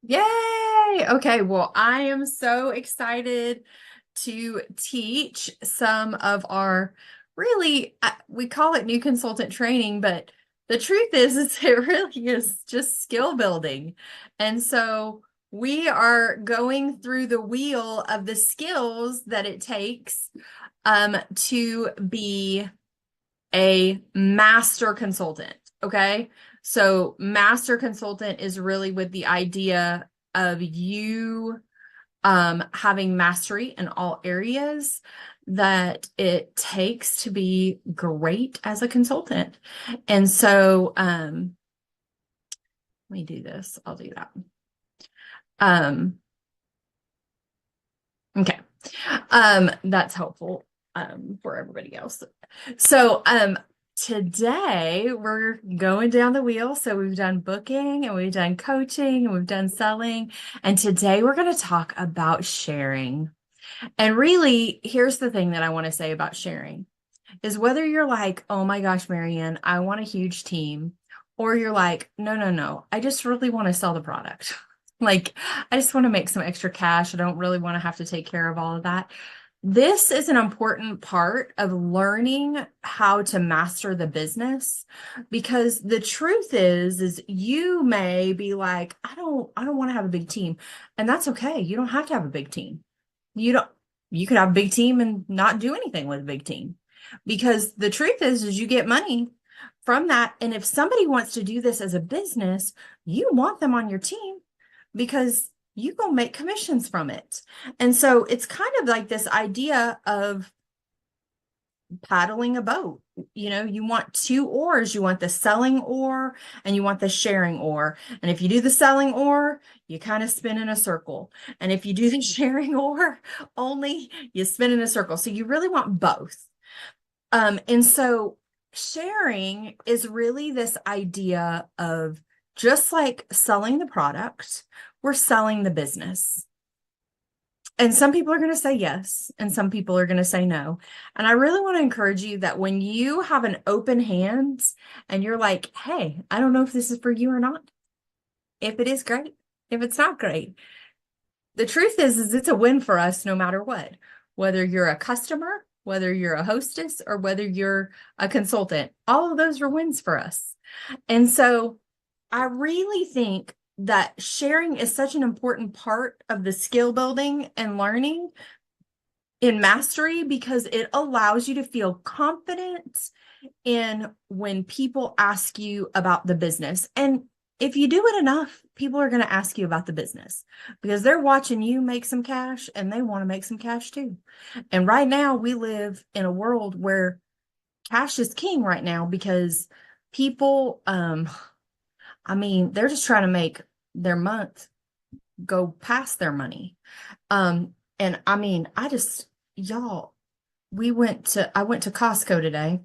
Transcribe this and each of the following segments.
Yay! Okay, well, I am so excited to teach some of our really, we call it new consultant training, but the truth is it really is just skill building. And so we are going through the wheel of the skills that it takes to be a master consultant. Okay. So, master consultant is really with the idea of you having mastery in all areas that it takes to be great as a consultant. And so, let me do this. I'll do that. Um, okay. That's helpful for everybody else. So, today we're going down the wheel. So we've done booking and we've done coaching and we've done selling. And today we're going to talk about sharing. And really, here's the thing that I want to say about sharing is whether you're like, oh my gosh, Marianne, I want a huge team, or you're like, no, no, no, I just really want to sell the product. Like, I just want to make some extra cash. I don't really want to have to take care of all of that. This is an important part of learning how to master the business because the truth is you may be like, I don't want to have a big team. And that's okay. You don't have to have a big team. You don't, you could have a big team and not do anything with a big team because the truth is you get money from that. And if somebody wants to do this as a business, you want them on your team because you gonna make commissions from it. And so it's kind of like this idea of paddling a boat. You know, you want two oars. You want the selling oar and you want the sharing oar. And if you do the selling oar, you kind of spin in a circle. And if you do the sharing oar only, you spin in a circle. So you really want both. And so sharing is really this idea of just like selling the product, we're selling the business. And some people are going to say yes, and some people are going to say no. And I really want to encourage you that when you have an open hand and you're like, hey, I don't know if this is for you or not. If it is, great. If it's not, great. The truth is it's a win for us no matter what, whether you're a customer, whether you're a hostess, or whether you're a consultant. All of those are wins for us. And so I really think that sharing is such an important part of the skill building and learning in mastery because it allows you to feel confident in when people ask you about the business. And if you do it enough, people are going to ask you about the business because they're watching you make some cash and they want to make some cash too. And right now, we live in a world where cash is king right now because people, I mean, they're just trying to make their month go past their money. And I mean, y'all, I went to Costco today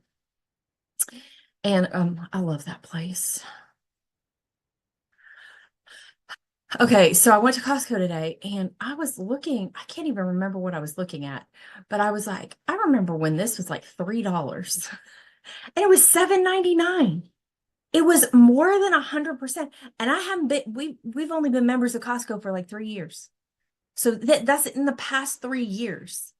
and I love that place. Okay, so I went to Costco today and I was looking, I can't even remember what I was looking at, but I was like, I remember when this was like $3 and it was $7.99. It was more than 100%. And I haven't been, we've only been members of Costco for like 3 years. So that's in the past 3 years.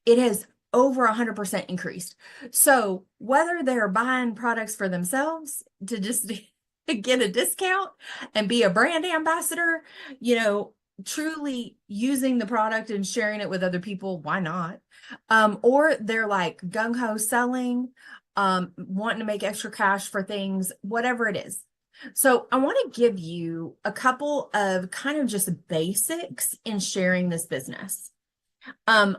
It has over 100% increased. So whether they're buying products for themselves to just get a discount and be a brand ambassador, you know, truly using the product and sharing it with other people, why not? Or they're like gung-ho selling, wanting to make extra cash for things, whatever it is. So I want to give you a couple of kind of just basics in sharing this business. Um,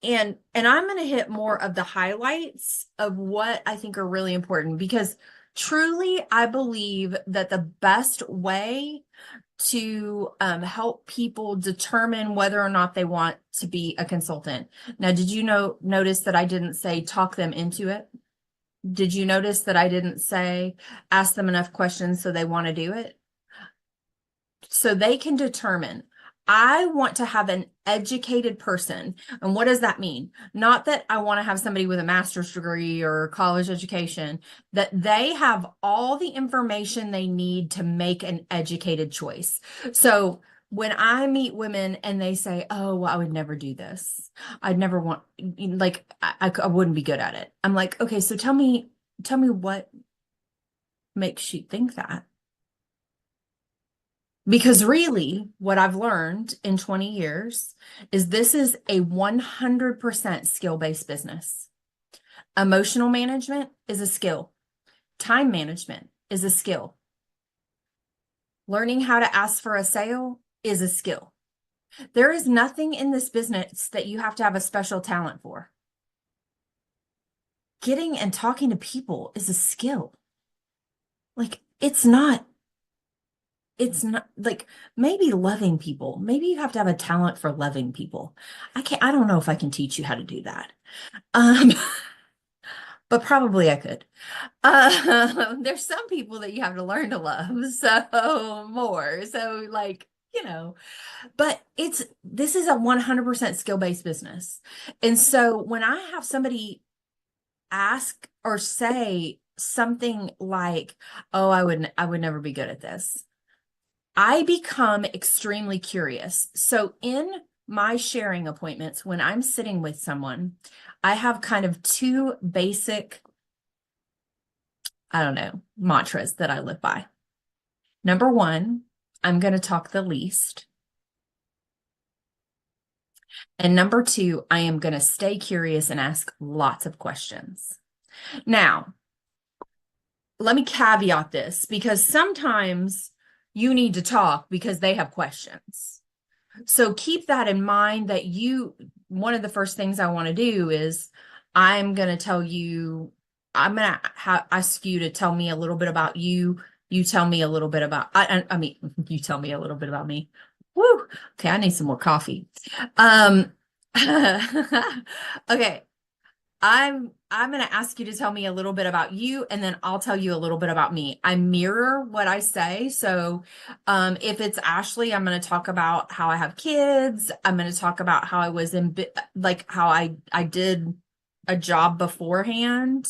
and I'm going to hit more of the highlights of what I think are really important because truly I believe that the best way to help people determine whether or not they want to be a consultant. Now, did you notice that I didn't say talk them into it? Did you notice that I didn't say ask them enough questions so they want to do it? So they can determine. I want to have an educated person. And what does that mean? Not that I want to have somebody with a master's degree or college education, that they have all the information they need to make an educated choice. So when I meet women and they say, oh, well, I would never do this. I'd never want, like, I wouldn't be good at it. I'm like, okay, so tell me what makes you think that? Because really, what I've learned in 20 years is this is a 100% skill-based business. Emotional management is a skill. Time management is a skill. Learning how to ask for a sale is a skill. There is nothing in this business that you have to have a special talent for. Getting and talking to people is a skill. Like, it's not like maybe loving people. Maybe you have to have a talent for loving people. I don't know if I can teach you how to do that. Um, but probably I could. There's some people that you have to learn to love, so more. So like, but this is a 100% skill-based business. And so when I have somebody ask or say something like, "Oh, I would never be good at this." I become extremely curious. So in my sharing appointments, when I'm sitting with someone, I have kind of two basic, I don't know, mantras that I live by. Number one, I'm going to talk the least. And number two, I am going to stay curious and ask lots of questions. Now, let me caveat this because sometimes you need to talk because they have questions. So keep that in mind that one of the first things I want to do is I'm going to ask you to tell me a little bit about you. You tell me a little bit about, I mean, you tell me a little bit about me. Woo. Okay. I need some more coffee. Okay. I'm going to ask you to tell me a little bit about you, and then I'll tell you a little bit about me. I mirror what I say. So if it's Ashley, I'm going to talk about how I have kids. I'm going to talk about how I was like how I did a job beforehand.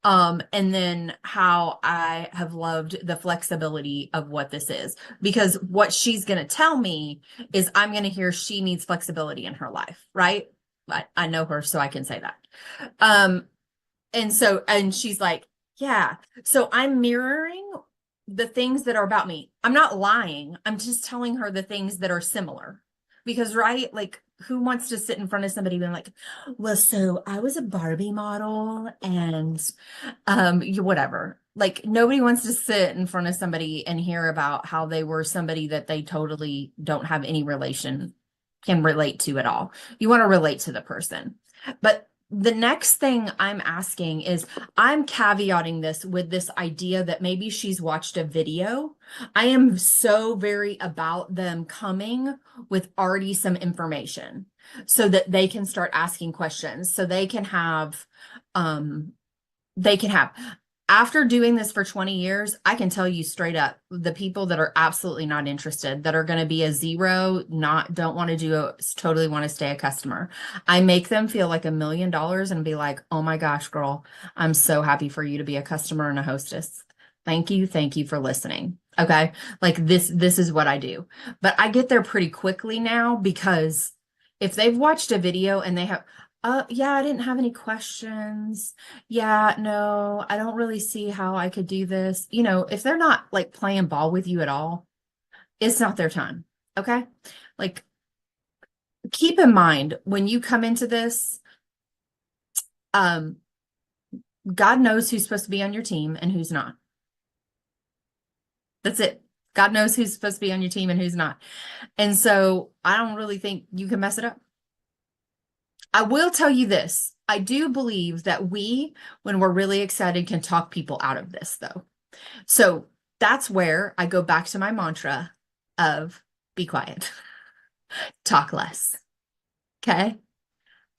And then how I have loved the flexibility of what this is, because what she's going to tell me is I'm going to hear she needs flexibility in her life, right? I know her, so I can say that. And she's like, yeah. So I'm mirroring the things that are about me. I'm not lying. I'm just telling her the things that are similar. Because, right, like, who wants to sit in front of somebody being like, well, so I was a Barbie model and whatever. Like, nobody wants to sit in front of somebody and hear about how they were somebody that they totally don't have any can relate to at all. You want to relate to the person. But the next thing I'm asking is, I'm caveating this with this idea that maybe she's watched a video. I am so very about them coming with already some information so that they can start asking questions. So they can have, after doing this for 20 years, I can tell you straight up, the people that are absolutely not interested, that are going to be a zero, don't want to totally want to stay a customer. I make them feel like $1 million and be like, oh my gosh, girl, I'm so happy for you to be a customer and a hostess. Thank you. Thank you for listening. Okay. Like this is what I do. But I get there pretty quickly now, because if they've watched a video and they have, yeah, I didn't have any questions. Yeah, no, I don't really see how I could do this. If they're not like playing ball with you at all, it's not their time. Okay. Like, keep in mind when you come into this, God knows who's supposed to be on your team and who's not. That's it. God knows who's supposed to be on your team and who's not. And so I don't really think you can mess it up. I will tell you this. I do believe that when we're really excited, can talk people out of this, though. So that's where I go back to my mantra of be quiet, talk less. Okay.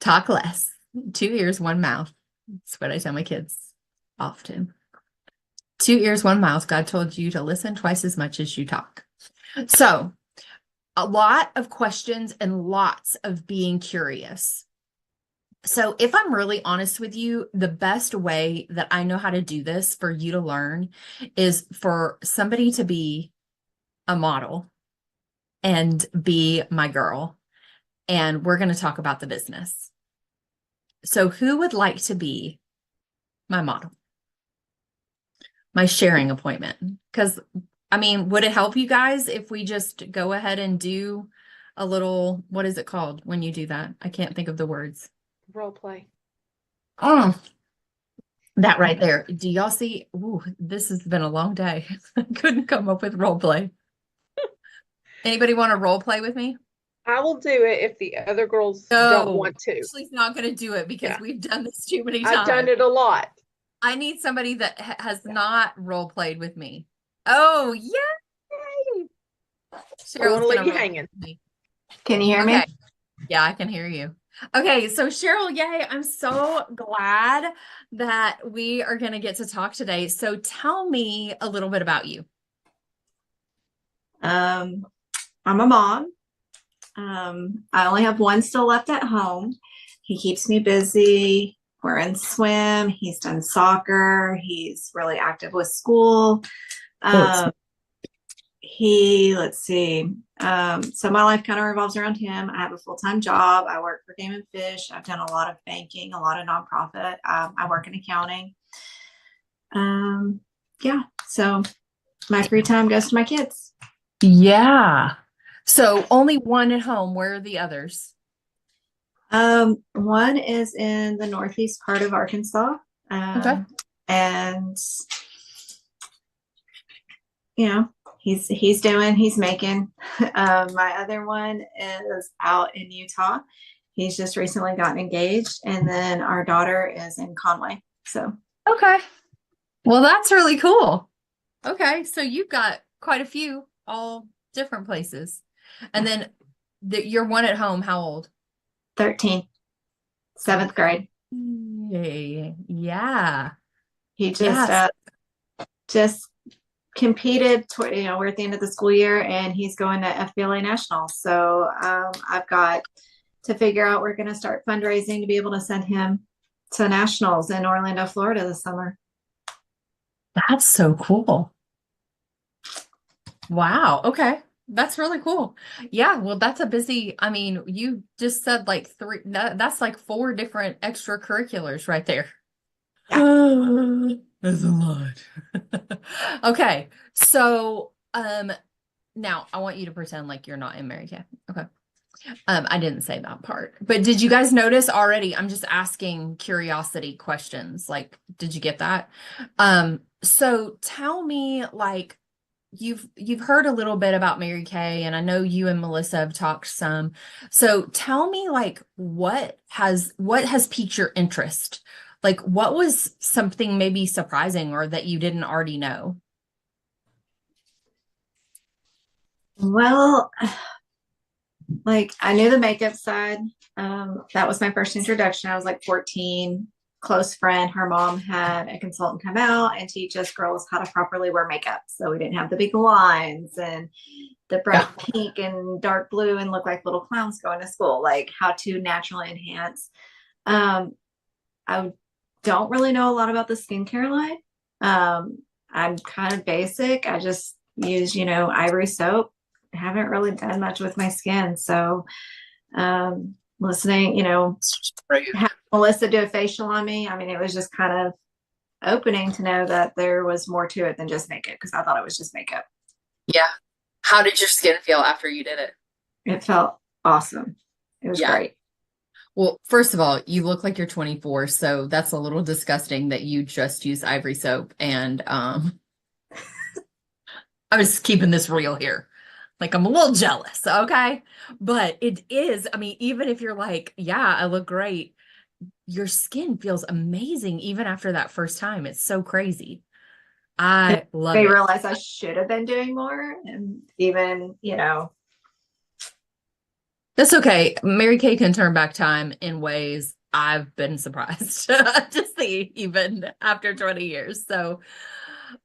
Talk less. 2 ears, 1 mouth. That's what I tell my kids often. 2 ears, 1 mouth. God told you to listen twice as much as you talk. So a lot of questions and lots of being curious. So, if I'm really honest with you, the best way that I know how to do this for you to learn is for somebody to be a model and be my girl. And we're going to talk about the business. So, who would like to be my model, my sharing appointment? Because, I mean, would it help you guys if we just go ahead and do a little, what is it called when you do that? I can't think of the words. Role play. Oh, that right there. Do y'all see? Ooh, this has been a long day. I couldn't come up with role play. Anybody want to role play with me? I will do it if the other girls don't No, want to. Ashley's not going to do it because Yeah, we've done this too many I've done times. it a lot. I need somebody that has not role played with me. Oh, yay! I don't want Cheryl's to leave gonna you role play hanging. with me. Can you hear Okay. me? Yeah, I can hear you. Okay, so Cheryl, yay, I'm so glad that we are going to get to talk today. So tell me a little bit about you. I'm a mom. I only have one still left at home. He keeps me busy. We're in swim. He's done soccer. He's really active with school. Um, let's see. So my life kind of revolves around him. I have a full-time job. I work for Game and Fish. I've done a lot of banking, a lot of nonprofit. I work in accounting. Yeah. So my free time goes to my kids. Yeah. So only one at home. Where are the others? One is in the northeast part of Arkansas. Okay. And you know, he's making. My other one is out in Utah. He's just recently gotten engaged, and then our daughter is in Conway. So Okay. Well, that's really cool. Okay, so you've got quite a few, all different places. And then your one at home, how old? 13, seventh grade. Yay. Yeah. He just Yes. just competed. We're at the end of the school year, and he's going to FBLA Nationals. So I've got to figure out we're going to start fundraising to be able to send him to nationals in Orlando, Florida this summer. That's so cool. Wow. Okay. That's really cool. Yeah. Well, that's a busy, I mean, you just said like three, that's like four different extracurriculars right there. Yeah. That's a lot. Okay. So, now I want you to pretend like you're not in Mary Kay. Okay. I didn't say that part, but did you guys notice already? I'm just asking curiosity questions. Like, did you get that? So tell me, like, you've heard a little bit about Mary Kay, and I know you and Melissa have talked some. So tell me, like, what has piqued your interest? Like, what was something maybe surprising or that you didn't already know? Well, like I knew the makeup side. That was my first introduction. I was like 14, close friend. Her mom had a consultant come out and teach us girls how to properly wear makeup. So we didn't have the big lines and the bright Yeah. pink and dark blue and look like little clowns going to school, like how to naturally enhance. Um, I don't really know a lot about the skincare line. I'm kind of basic. I just use, ivory soap. Haven't really done much with my skin. So, listening, have Melissa do a facial on me. I mean, it was just kind of opening to know that there was more to it than just makeup because I thought it was just makeup. Yeah. How did your skin feel after you did it? It felt awesome. It was Yeah. great. Well, first of all, you look like you're 24, so that's a little disgusting that you just use ivory soap. And I was keeping this real here. Like I'm a little jealous, okay? But it is, I mean, even if you're like, yeah, I look great, your skin feels amazing even after that first time. It's so crazy. I love They it. realized I should have been doing more. And even, That's okay. Mary Kay can turn back time in ways I've been surprised to see even after 20 years. So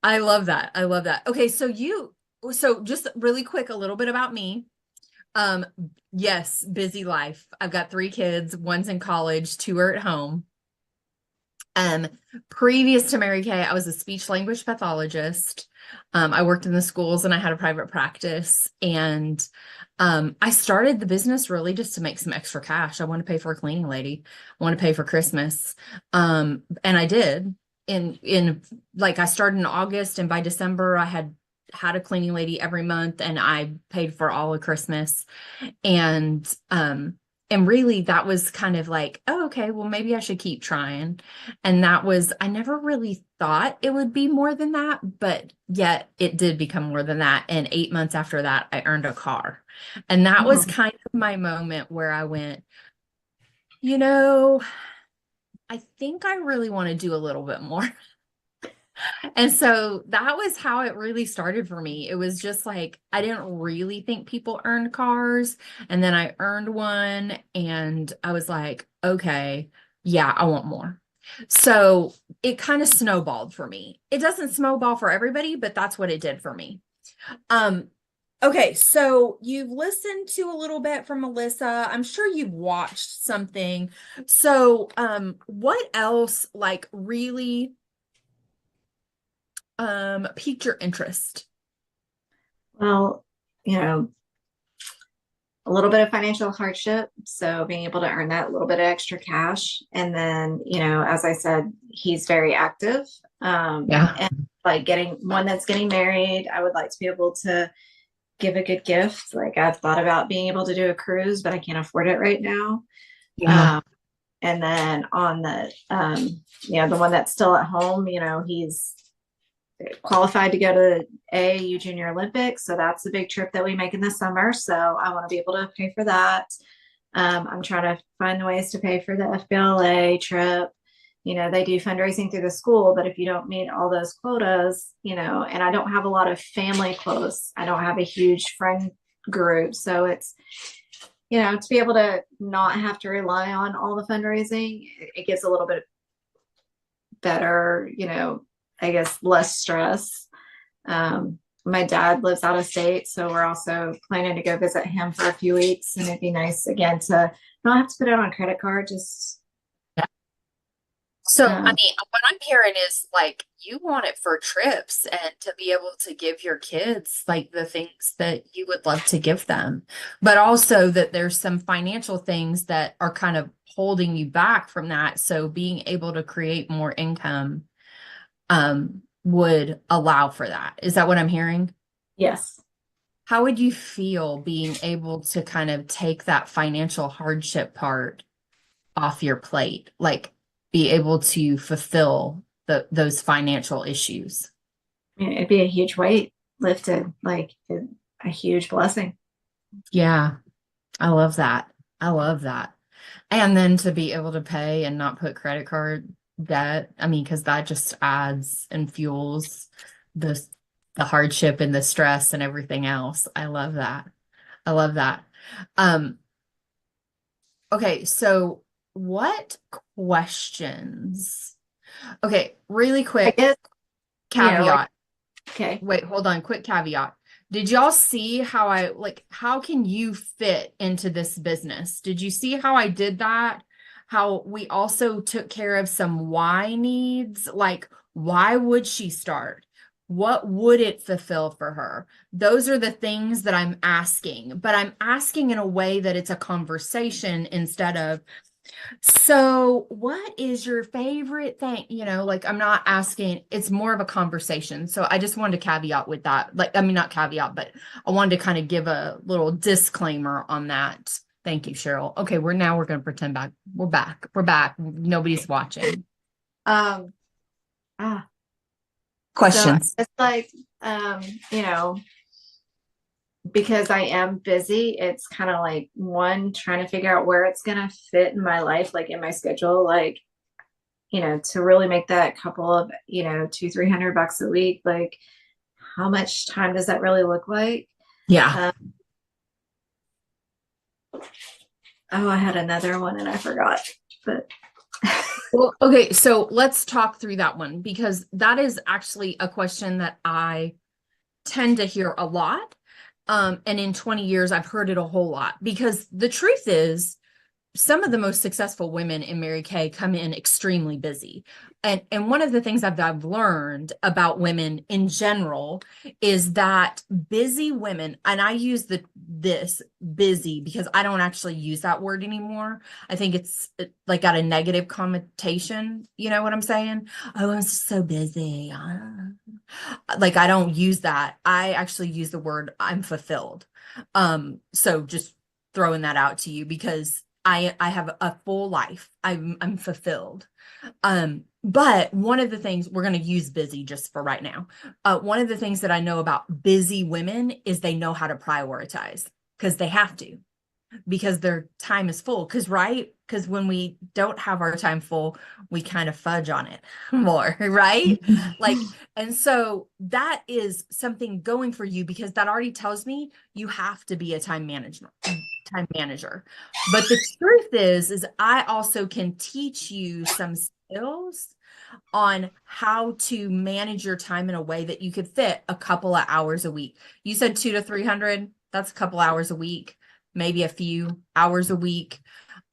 I love that. I love that. Okay, so just really quick, a little bit about me. Um, yes, busy life. I've got 3 kids, one's in college, 2 are at home. Um, Previous to Mary Kay, I was a speech language pathologist. I worked in the schools and I had a private practice. And I started the business really just to make some extra cash. I want to pay for a cleaning lady. I want to pay for Christmas. And I did. In like I started in August, and by December I had a cleaning lady every month, and I paid for all of Christmas. And really that was kind of like, oh, okay, well, maybe I should keep trying. And that was, I never really thought it would be more than that, but yet it did become more than that. And 8 months after that, I earned a car. And that was kind of my moment where I went, you know, I think I really want to do a little bit more. And so that was how it really started for me. It was just like, I didn't really think people earned cars. And then I earned one and I was like, okay, yeah, I want more. So it kind of snowballed for me. It doesn't snowball for everybody, but that's what it did for me. Okay, so you've listened to a little bit from Melissa. I'm sure you've watched something. So what else like really piqued your interest? Well, you know, a little bit of financial hardship. So being able to earn that little bit of extra cash. And then, as I said, he's very active. Yeah. And like getting one that's getting married, I would like to be able to give a good gift. Like I've thought about being able to do a cruise, but I can't afford it right now. Yeah. And then on the, the one that's still at home, he's qualified to go to AAU Junior Olympics. So that's a big trip that we make in the summer. So I want to be able to pay for that. I'm trying to find ways to pay for the FBLA trip. They do fundraising through the school, but if you don't meet all those quotas, and I don't have a lot of family close, I don't have a huge friend group. So it's, to be able to not have to rely on all the fundraising, it gets a little bit better, I guess less stress. My dad lives out of state, so we're also planning to go visit him for a few weeks, and it'd be nice again to not have to put it on a credit card. Just so, I mean, what I'm hearing is like you want it for trips and to be able to give your kids like the things that you would love to give them, but also that there's some financial things that are kind of holding you back from that. So being able to create more income would allow for that. Is that what I'm hearing? yes. How would you feel being able to kind of take that financial hardship part off your plate? Like be able to fulfill those financial issues? I mean, it'd be a huge weight lifted, like a huge blessing. Yeah, I love that. I love that. And then to be able to pay and not put credit card debt, I mean, because that just adds and fuels the hardship and the stress and everything else. I love that. I love that. Okay, so what questions? Okay, really quick caveat. Okay. Wait, hold on, quick caveat. Did y'all see how how can you fit into this business? Did you see how I did that? How we also took care of some why needs, like why would she start? What would it fulfill for her? Those are the things that I'm asking, but I'm asking in a way that it's a conversation instead of, so what is your favorite thing? Like I'm not asking, it's more of a conversation. So I just wanted to caveat with that. Like, I mean, not caveat, but I wanted to kind of give a little disclaimer on that. Thank you, Cheryl. Okay, we're going to pretend back. We're back. We're back. Nobody's watching. Questions. So it's like, because I am busy, it's kind of like trying to figure out where it's going to fit in my life, like in my schedule, like, to really make that couple of, $200-300 a week, like how much time does that really look like? Yeah. I had another one and I forgot, but. Well, okay. So let's talk through that one, because that is actually a question that I tend to hear a lot. And in 20 years, I've heard it a whole lot because the truth is, some of the most successful women in Mary Kay come in extremely busy. And one of the things I've learned about women in general is that busy women, and I use this busy because I don't actually use that word anymore. I think it's like got a negative connotation. You know what I'm saying? Oh, I'm so busy. Like I don't use that. I actually use the word I'm fulfilled. So just throwing that out to you because I have a full life. I'm fulfilled. But one of the things we're going to use busy just for right now. One of the things that I know about busy women is they know how to prioritize because they have to, because their time is full. Because when we don't have our time full, we kind of fudge on it more, right? Like, and so that is something going for you because that already tells me you have to be a time manager. But the truth is I also can teach you some skills on how to manage your time in a way that you could fit a couple of hours a week. You said 200 to 300. That's a couple hours a week, maybe a few hours a week,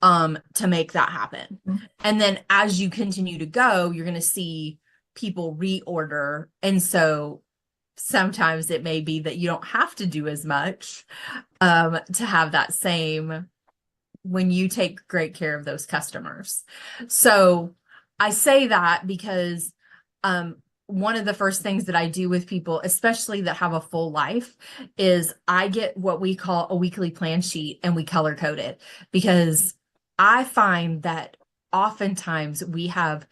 to make that happen. And then as you continue to go, you're going to see people reorder. And so sometimes it may be that you don't have to do as much, to have that same when you take great care of those customers. So I say that because one of the first things that I do with people, especially that have a full life, is I get what we call a weekly plan sheet and we color code it because I find that oftentimes we have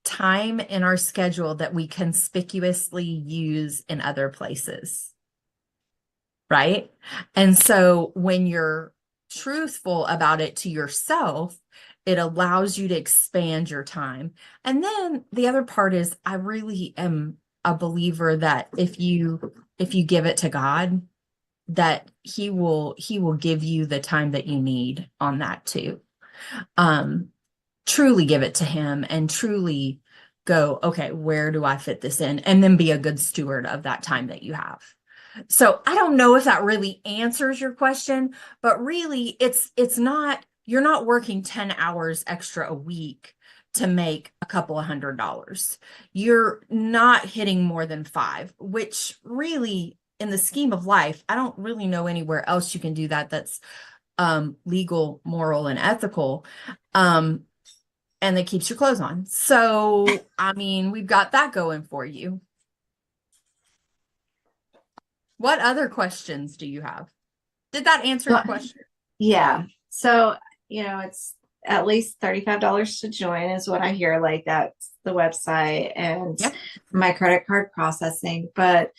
time in our schedule that we conspicuously use in other places. Right? And so when you're truthful about it to yourself, it allows you to expand your time. And then the other part is I really am a believer that if you give it to God, that he will give you the time that you need on that too. Truly give it to him and truly go, okay, where do I fit this in? And then be a good steward of that time that you have. So I don't know if that really answers your question, but really it's not, you're not working 10 hours extra a week to make a couple of $100. You're not hitting more than 5, which really in the scheme of life, I don't really know anywhere else you can do that that's legal, moral, and ethical. And that keeps your clothes on. So, I mean, we've got that going for you. What other questions do you have? Did that answer your question? Yeah. So, it's at least $35 to join is what I hear. Like that's the website and Yep. my credit card processing. But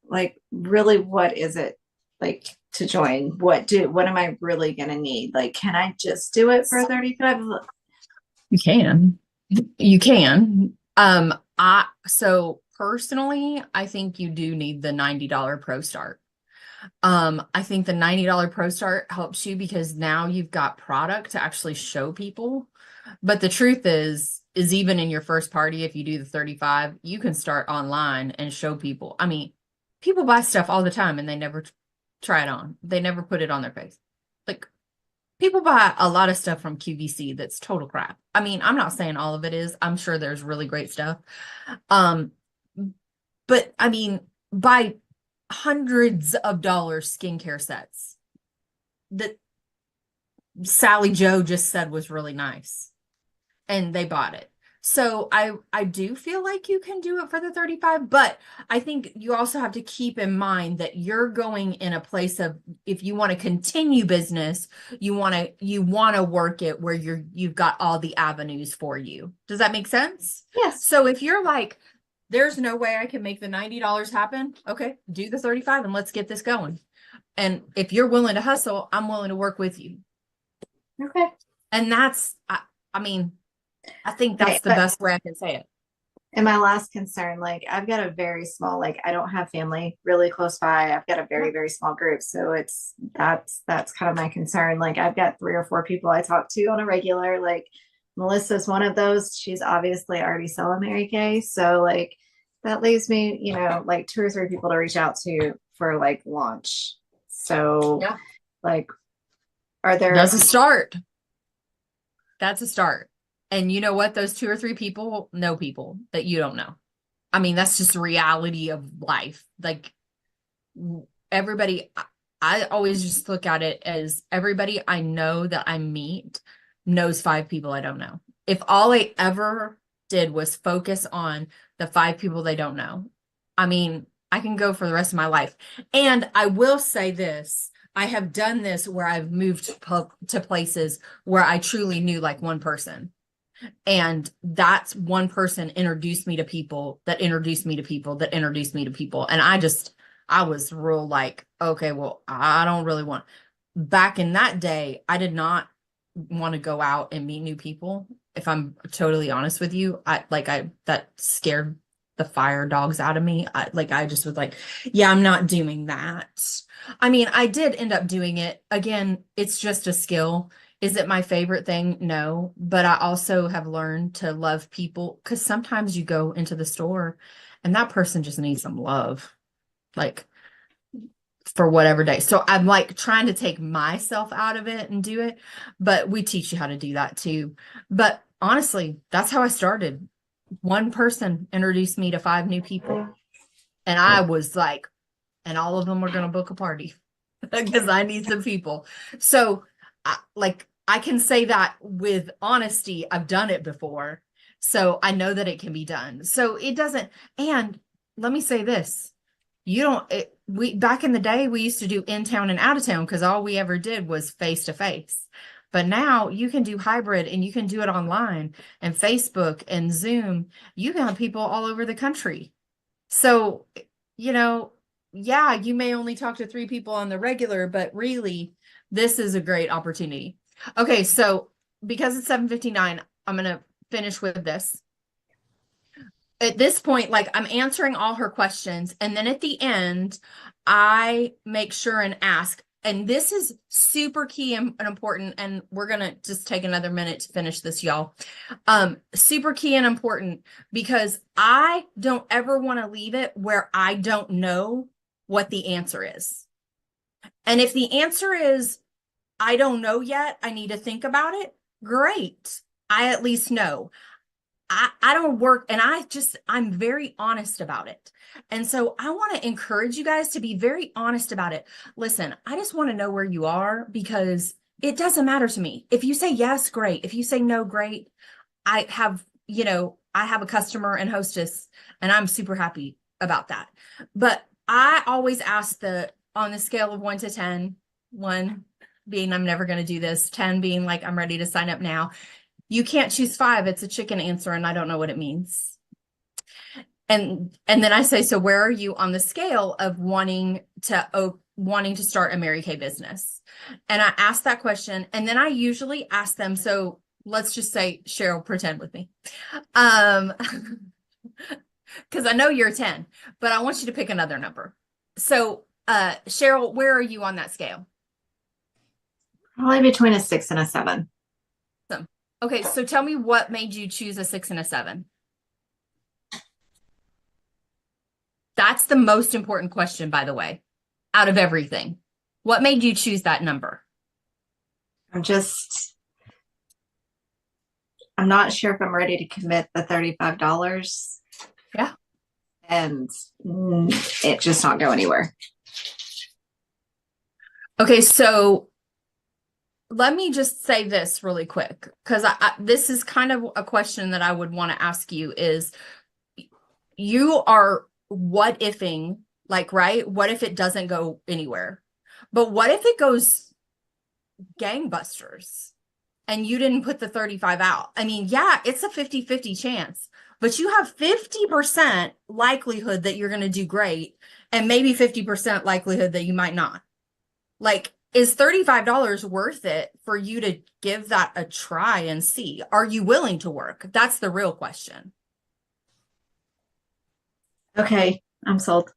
like, really, what is it like to join? What am I really going to need? Like, can I just do it for 35? You can. So personally, I think you do need the $90 Pro Start. I think the $90 Pro Start helps you because now you've got product to actually show people. But the truth is even in your first party, if you do the 35, you can start online and show people. I mean, people buy stuff all the time and they never try it on. They never put it on their face. Like, people buy a lot of stuff from QVC that's total crap. I mean, I'm not saying all of it is. I'm sure there's really great stuff. But I mean, buy hundreds of dollars skincare sets that Sally Joe just said was really nice. And they bought it. So I do feel like you can do it for the 35, but I think you also have to keep in mind that you're going in a place of, if you want to continue business, you want to work it where you've got all the avenues for you. Does that make sense? Yes. So if you're like, there's no way I can make the $90 happen, okay, do the 35 and let's get this going. And if you're willing to hustle, I'm willing to work with you. Okay. And that's, I mean, I think that's the best way I can say it. And my last concern, like I've got a very small, like I don't have family really close by. I've got a very, very small group. So that's kind of my concern. Like I've got 3 or 4 people I talk to on a regular, like Melissa's one of those. She's obviously already selling Mary Kay. So like that leaves me, like 2 or 3 people to reach out to for like launch. So Yeah. like, are there That's a start. That's a start. And you know what? Those 2 or 3 people know people that you don't know. I mean, that's just the reality of life. Like everybody, I always just look at it as everybody I know that I meet knows 5 people I don't know. If all I ever did was focus on the 5 people they don't know, I mean, I can go for the rest of my life. And I will say this, I have done this where I've moved to places where I truly knew like one person. And that's one person introduced me to people that introduced me to people that introduced me to people. And I was real like, okay, well, I don't really want. Back in that day, I did not want to go out and meet new people. If I'm totally honest with you, that scared the fire dogs out of me. I just was like, yeah, I'm not doing that. I mean, I did end up doing it. Again, it's just a skill. Is it my favorite thing? No, but I also have learned to love people because sometimes you go into the store and that person just needs some love, like for whatever day. So I'm like trying to take myself out of it and do it, but we teach you how to do that too. But honestly, that's how I started. One person introduced me to 5 new people, and I was like, and all of them were going to book a party because I need some people. So I can say that with honesty, I've done it before. So I know that it can be done. So it doesn't, and let me say this. We back in the day, we used to do in town and out of town because all we ever did was face to face. But now you can do hybrid and you can do it online and Facebook and Zoom. You can have people all over the country. So, yeah, you may only talk to 3 people on the regular, but really, this is a great opportunity. Okay, so because it's 7:59, I'm going to finish with this. At this point, like I'm answering all her questions. And then at the end, I make sure and ask, and this is super key and important. And we're going to just take another minute to finish this, y'all. Super key and important because I don't ever want to leave it where I don't know what the answer is. And if the answer is, I don't know yet, I need to think about it, great. I at least know. I don't work and I'm very honest about it. And so I want to encourage you guys to be very honest about it. Listen, I just want to know where you are because it doesn't matter to me. If you say yes, great. If you say no, great. I have a customer and hostess and I'm super happy about that. But I always ask on the scale of 1 to 10, 1 being I'm never going to do this, 10 being like I'm ready to sign up now. You can't choose 5. It's a chicken answer, and I don't know what it means. And then I say, so where are you on the scale of wanting to start a Mary Kay business? And I ask that question, and then I usually ask them. So let's just say, Cheryl, pretend with me, because I know you're a 10, but I want you to pick another number. So, Cheryl, where are you on that scale? Probably between a 6 and a 7. Okay, so tell me what made you choose a 6 and a 7? That's the most important question, by the way, out of everything. What made you choose that number? I'm not sure if I'm ready to commit the $35. Yeah. And it just not go anywhere. Okay, so let me just say this really quick, because this is kind of a question that I would want to ask you is, you are what ifing, like, right? What if it doesn't go anywhere? But what if it goes gangbusters and you didn't put the 35 out? I mean, yeah, it's a 50-50 chance, but you have 50% likelihood that you're going to do great and maybe 50% likelihood that you might not. Like, is $35 worth it for you to give that a try and see? Are you willing to work? That's the real question. Okay, I'm sold.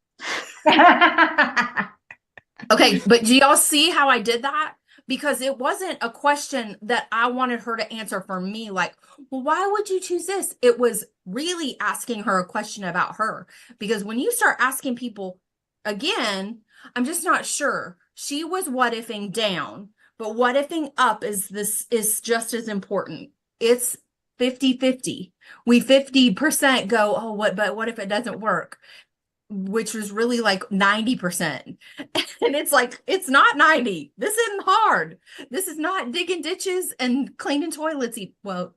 Okay, but do y'all see how I did that? Because it wasn't a question that I wanted her to answer for me, like, well, why would you choose this? It was really asking her a question about her. Because when you start asking people again, I'm just not sure. She was what ifing down, but what ifing up is just as important. It's 50-50. We 50% go, oh, but what if it doesn't work? Which was really like 90%. And it's like, it's not 90. This isn't hard. This is not digging ditches and cleaning toilets. Well,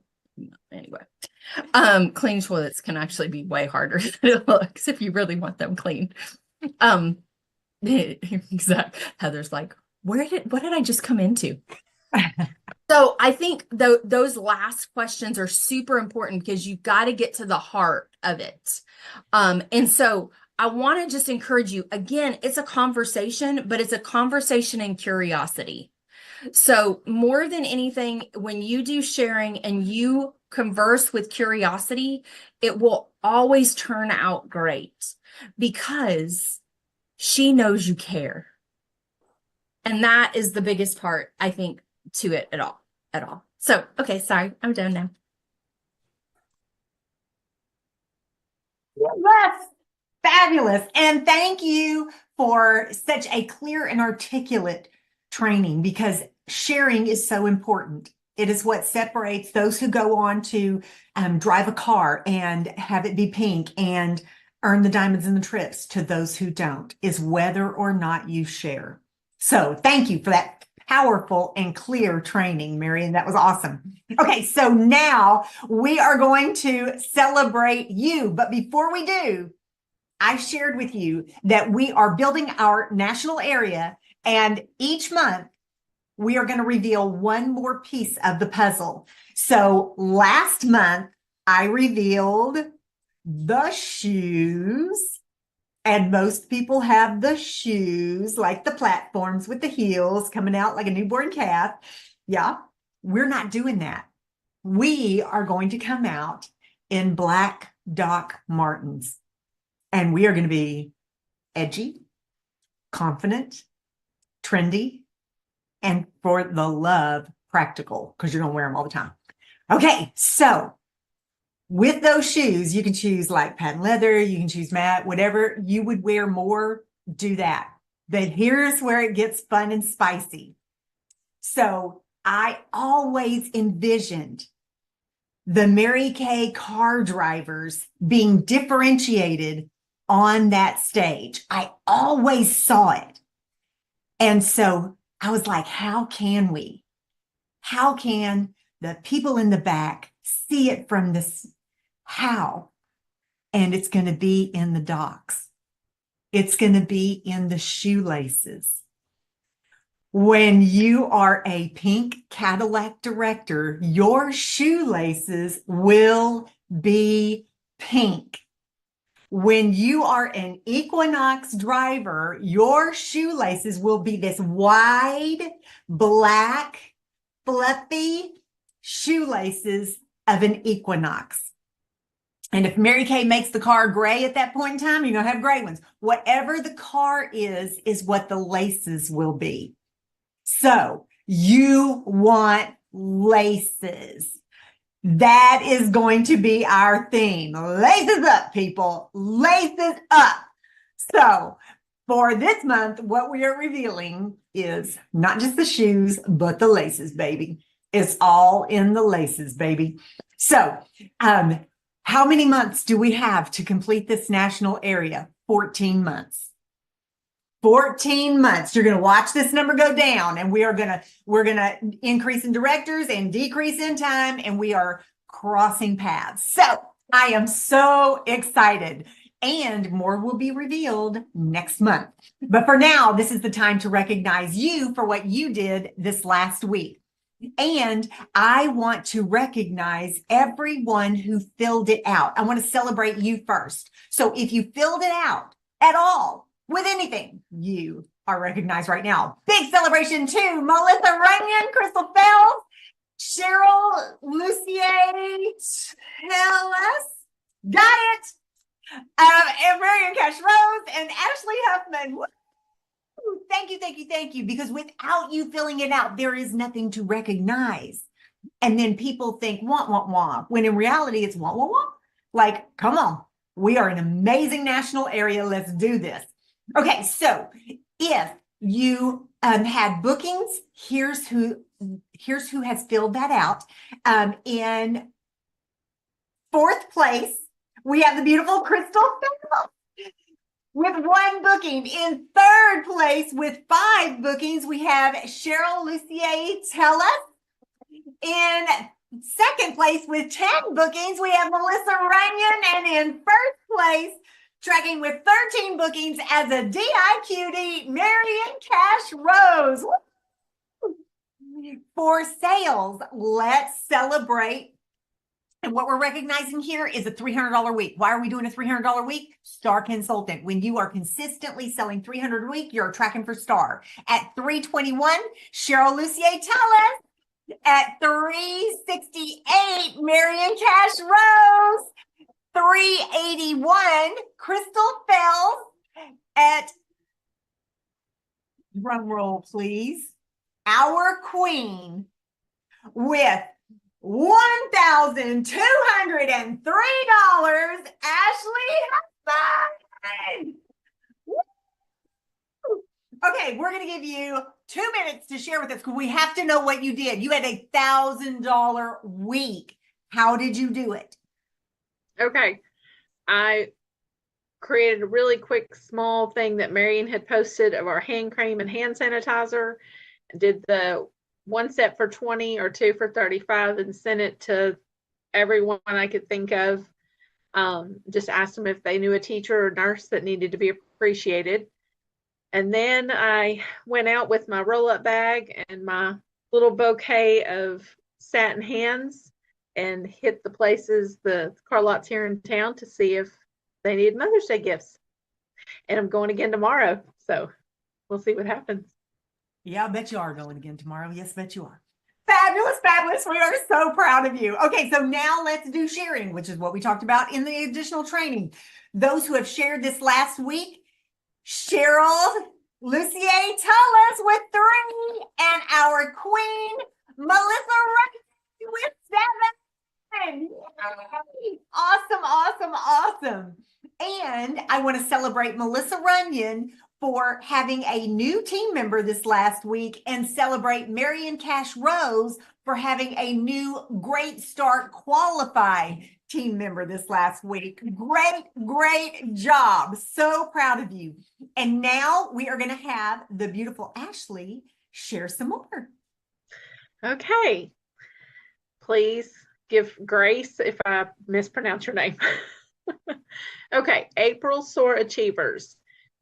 anyway, cleaning toilets can actually be way harder than it looks if you really want them clean. Exactly. Heather's like, what did I just come into? So I think those last questions are super important because you've got to get to the heart of it. And so I want to just encourage you, again, it's a conversation, but it's a conversation and curiosity. So more than anything, when you do sharing and you converse with curiosity, it will always turn out great because she knows you care. And that is the biggest part, I think, to it at all. So, okay, sorry, I'm done now. Yes, fabulous. And thank you for such a clear and articulate training, because sharing is so important. It is what separates those who go on to drive a car and have it be pink and earn the diamonds and the trips to those who don't, is whether or not you share. So thank you for that powerful and clear training, Marion. That was awesome. Okay, so now we are going to celebrate you. But before we do, I shared with you that we are building our national area, and each month we are going to reveal one more piece of the puzzle. So last month I revealed the shoes. And most people have the shoes, like the platforms with the heels coming out like a newborn calf. Yeah, we're not doing that. We are going to come out in black Doc Martens. And we are going to be edgy, confident, trendy, and for the love, practical, because you're going to wear them all the time. Okay, so with those shoes, you can choose like patent leather, you can choose matte, whatever you would wear more, do that. But here's where it gets fun and spicy. So I always envisioned the Mary Kay car drivers being differentiated on that stage. I always saw it. And so I was like, how can we? How can the people in the back see it from this? How? And it's going to be in the docs. It's going to be in the shoelaces. When you are a pink Cadillac director, your shoelaces will be pink. When you are an Equinox driver, your shoelaces will be this wide, black, fluffy shoelaces of an Equinox. And if Mary Kay makes the car gray at that point in time, you're going to have gray ones. Whatever the car is what the laces will be. So you want laces. That is going to be our theme. Laces up, people. Laces up. So for this month, what we are revealing is not just the shoes, but the laces, baby. It's all in the laces, baby. So, how many months do we have to complete this national area? 14 months. 14 months. You're going to watch this number go down, and we're going to increase in directors and decrease in time, and we are crossing paths. So I am so excited, and more will be revealed next month. But for now, this is the time to recognize you for what you did this last week. And I want to recognize everyone who filled it out. I want to celebrate you first. So if you filled it out at all with anything, you are recognized right now. Big celebration to Melissa Runyon, Crystal Fells, Cheryl Lucier, Hellas, got it, and Marion Cash Rose, and Ashley Huffman. Thank you. Because without you filling it out, there is nothing to recognize. And then people think, wah, when in reality, it's wah. Like, come on. We are an amazing national area. Let's do this. Okay, so if you had bookings, here's who has filled that out. In fourth place, we have the beautiful Crystal Phillips with 1 booking. In third place, with 5 bookings, we have Cheryl Lucier Tellus. In second place, with 10 bookings, we have Melissa Runyon. And in first place, tracking with 13 bookings as a DIQD, Marion Cash Rose. For sales, let's celebrate. And what we're recognizing here is a $300 week. Why are we doing a $300 week? Star Consultant. When you are consistently selling 300 a week, you're tracking for Star. At 321, Cheryl Lucier Tellus. At 368, Marion Cash Rose. 381, Crystal Fells. At, drum roll, please, our queen with $1,203, Ashley Hudson. Okay, we're going to give you 2 minutes to share with us because we have to know what you did. You had a $1,000 week. How did you do it? Okay. I created a really quick, small thing that Marion had posted of our hand cream and hand sanitizer. Did the 1 set for 20 or 2 for 35 and sent it to everyone I could think of. Just asked them if they knew a teacher or nurse that needed to be appreciated. And then I went out with my roll-up bag and my little bouquet of satin hands and hit the places, the car lots here in town to see if they need Mother's Day gifts. And I'm going again tomorrow. So we'll see what happens. Yeah, I bet you are going again tomorrow. Yes, bet you are. Fabulous, fabulous. We are so proud of you. Okay, so now let's do sharing, which is what we talked about in the additional training. Those who have shared this last week, Cheryl Lucier Tellus with 3, and our queen, Melissa Ray with 7. Yay. Awesome, awesome, awesome. And I want to celebrate Melissa Runyon for having a new team member this last week and celebrate Marion Cash Rose for having a new Great Start Qualified team member this last week. Great, great job. So proud of you. And now we are going to have the beautiful Ashley share some more. Okay. Please give grace if I mispronounce your name. Okay. April SOAR Achievers.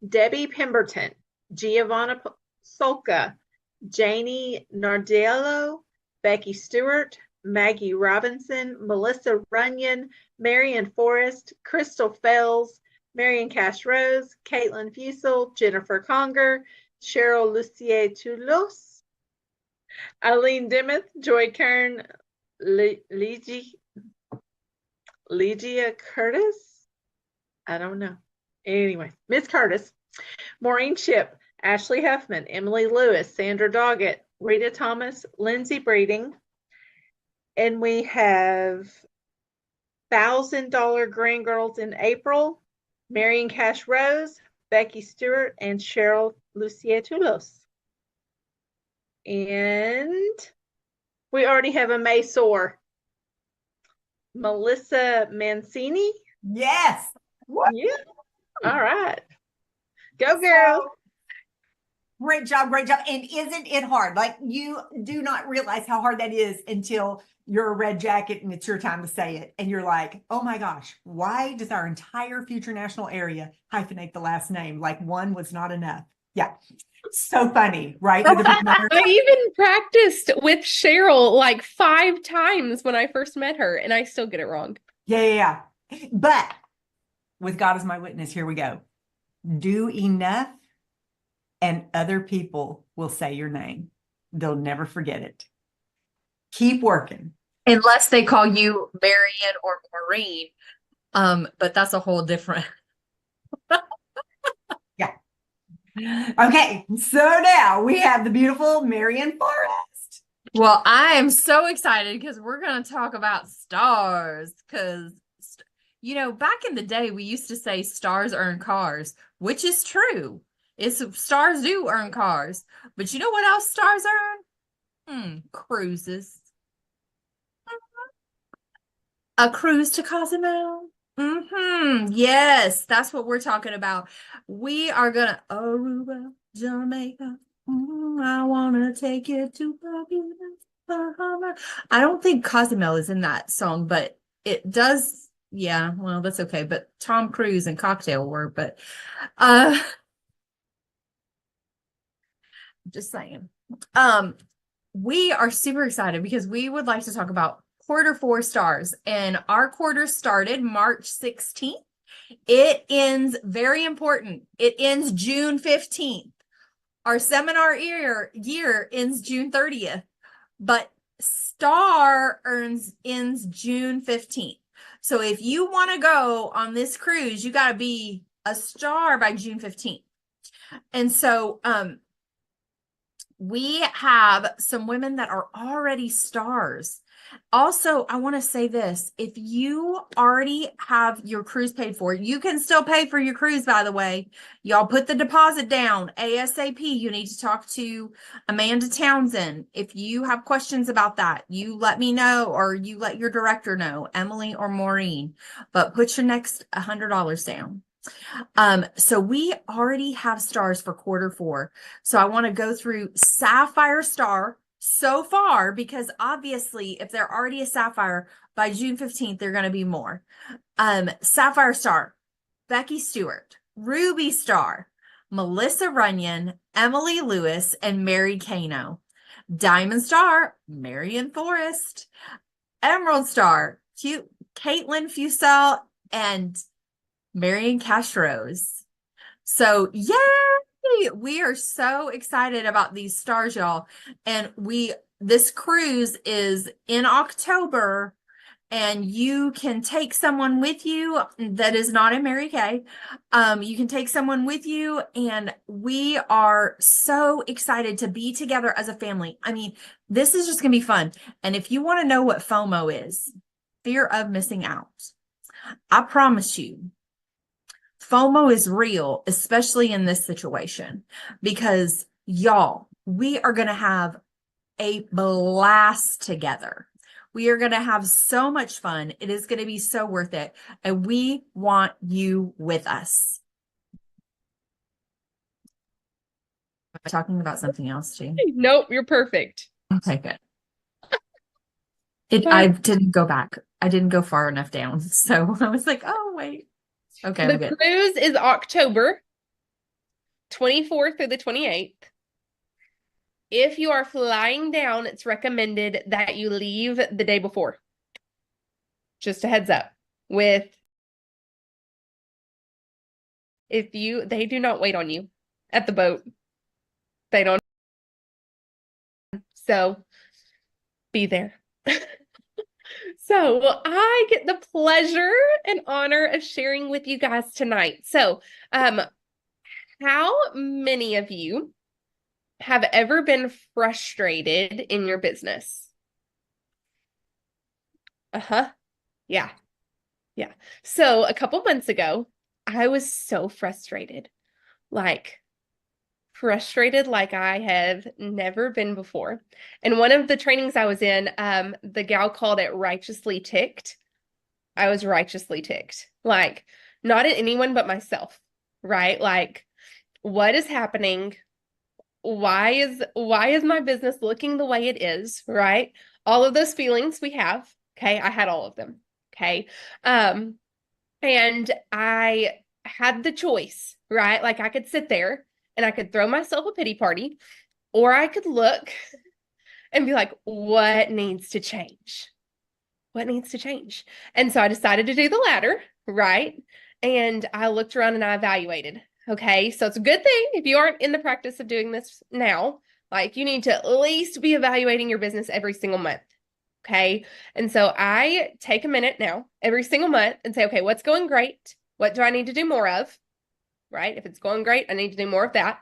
Debbie Pemberton, Giovanna Solka, Janie Nardello, Becky Stewart, Maggie Robinson, Melissa Runyon, Marion Forrest, Crystal Fells, Marion Cash Rose, Caitlin Fusel, Jennifer Conger, Cheryl Lucier Toulos, Eileen Dimmoth, Joy Kern, Legia Curtis. I don't know. Anyway, Miss Curtis, Maureen Ship, Ashley Huffman, Emily Lewis, Sandra Doggett, Rita Thomas, Lindsay Breeding. And we have $1,000 Grand Girls in April, Marion Cash Rose, Becky Stewart, and Cheryl Lucier Toulos. And we already have a May SOAR. Melissa Mancini. Yes. Yeah. All right. Go, girl. Great job, great job. And isn't it hard? Like, you do not realize how hard that is until you're a red jacket and it's your time to say it. And you're like, oh my gosh, why does our entire future national area hyphenate the last name? Like, one was not enough. Yeah. So funny, right? I even practiced with Cheryl like 5 times when I first met her, and I still get it wrong. Yeah. But with God as my witness, here we go. Do enough and other people will say your name. They'll never forget it. Keep working. Unless they call you Marion or Maureen. But that's a whole different. Okay, so now we have the beautiful Marion Forrest. Well, I am so excited because we're going to talk about stars because You know, back in the day, we used to say stars earn cars, which is true. It's stars do earn cars, but you know what else stars earn? Cruises. A cruise to Cozumel. Yes, that's what we're talking about. We are gonna Aruba, Jamaica. I wanna take you to Bermuda, Bahama. I don't think Cozumel is in that song, but it does. Yeah, well, that's okay. But Tom Cruise and Cocktail were, but uh just saying. We are super excited because we would like to talk about quarter 4 stars, and our quarter started March 16th. It ends, very important, it ends June 15th. Our seminar year ends June 30th, but star ends June 15th. So if you want to go on this cruise, you got to be a star by June 15th. And so we have some women that are already stars. Also, I want to say this. If you already have your cruise paid for, you can still pay for your cruise, by the way. Y'all put the deposit down ASAP. You need to talk to Amanda Townsend. If you have questions about that, you let me know, or you let your director know, Emily or Maureen, but put your next $100 down. So we already have stars for quarter 4. So I want to go through Sapphire Star so far, because obviously if they're already a Sapphire by June 15th, they're going to be more. Sapphire Star, Becky Stewart, Ruby Star, Melissa Runyon, Emily Lewis, and Mary Kano. Diamond Star, Marion Forrest. Emerald Star, Caitlin Fusel, and Marion Castros. So yay! We are so excited about these stars, y'all. And this cruise is in October, and you can take someone with you that is not in Mary Kay. You can take someone with you, and we are so excited to be together as a family. I mean, this is just gonna be fun. And if you want to know what FOMO is, fear of missing out, I promise you, FOMO is real, especially in this situation, because y'all, we are going to have a blast together. We are going to have so much fun. It is going to be so worth it. And we want you with us. Am I talking about something else, too? Nope, you're perfect. Okay, good. I didn't go back. I didn't go far enough down. So I was like, oh, wait. Okay, The cruise is October 24th through the 28th. If you are flying down, it's recommended that you leave the day before. Just a heads up. They do not wait on you at the boat. They don't. So be there. So I get the pleasure and honor of sharing with you guys tonight. So, how many of you have ever been frustrated in your business? Yeah. So a couple months ago, I was so frustrated like I have never been before. And one of the trainings I was in, the gal called it righteously ticked. I was righteously ticked, like not at anyone but myself, right? Like, what is happening? Why is my business looking the way it is, right? All of those feelings we have, okay? I had all of them, okay? And I had the choice, right? Like I could sit there and I could throw myself a pity party, or I could look and be like, what needs to change? What needs to change? And so I decided to do the latter, right? And I looked around and I evaluated. Okay, so it's a good thing if you aren't in the practice of doing this now, like you need to at least be evaluating your business every single month. Okay, and so I take a minute now every single month and say, okay, what's going great? What do I need to do more of? Right? If it's going great, I need to do more of that.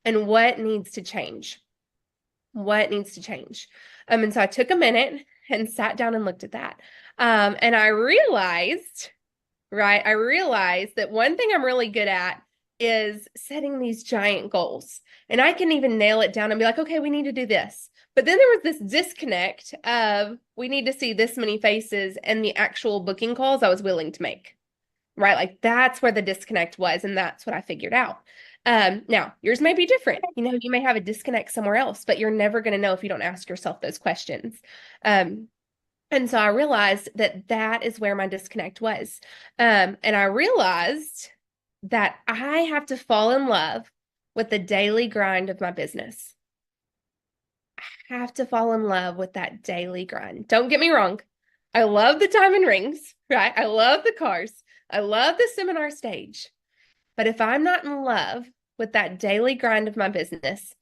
And what needs to change? What needs to change? And so I took a minute and sat down and looked at that. And I realized right? I realized that one thing I'm really good at is setting these giant goals. And I can even nail it down and be like, okay, we need to do this. But then there was this disconnect of we need to see this many faces and the actual booking calls I was willing to make, right? Like that's where the disconnect was. And that's what I figured out. Now, yours may be different. You know, you may have a disconnect somewhere else, but you're never going to know if you don't ask yourself those questions. And so I realized that that is where my disconnect was. And I realized that I have to fall in love with the daily grind of my business. I have to fall in love with that daily grind. Don't get me wrong. I love the diamond rings, right? I love the cars. I love the seminar stage. But if I'm not in love with that daily grind of my business,